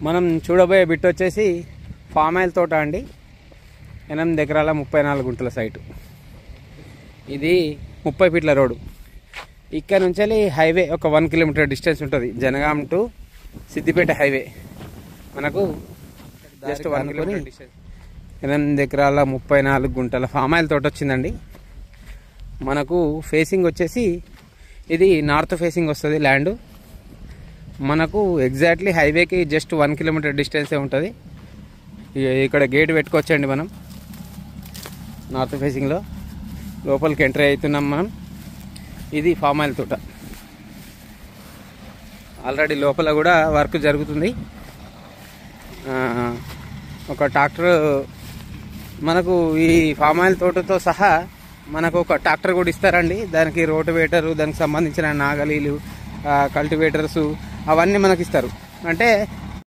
మనం చూడబోయే బిట్ వచ్చేసి ఫామ్ ఆయిల్ తోట అండి. 8 ఎకరాల 34 గుంటల సైటు. ఇది 30 ఫీట్ల రోడ్డు. ఇక్కడ నుంచి హైవే ఒక 1 కిలోమీటర్ డిస్టెన్స్ ఉంటుంది. జనగాం టు సిద్దిపేట హైవే మనకు జస్ట్ 1 కిలోమీటర్ డిస్టెన్స్. 8 ఎకరాల 34 గుంటల ఫామ్ ఆయిల్ తోట వచ్చిందండి. మనకు ఫేసింగ్ వచ్చేసి ఇది నార్త్ ఫేసింగ్ వస్తుంది ల్యాండ్. మనకు ఎగ్జాక్ట్లీ హైవేకి జస్ట్ 1 కిలోమీటర్ డిస్టెన్సే ఉంటుంది. ఇక్కడ గేట్ పెట్టుకోవచ్చండి. మనం నార్త్ ఫేసింగ్లో లోపలికి ఎంట్రీ అవుతున్నాం మనం. ఇది ఫామ్ ఆయిల్ తోట. ఆల్రెడీ లోపల కూడా వర్క్ జరుగుతుంది. ఒక ట్రాక్టర్ మనకు ఈ ఫామ్ ఆయిల్ తోటతో సహా మనకు ఒక ట్రాక్టర్ కూడా ఇస్తారండి. దానికి రోటివేటరు, దానికి సంబంధించిన నాగలీలు, కల్టివేటర్సు అవన్నీ మనకి ఇస్తారు. అంటే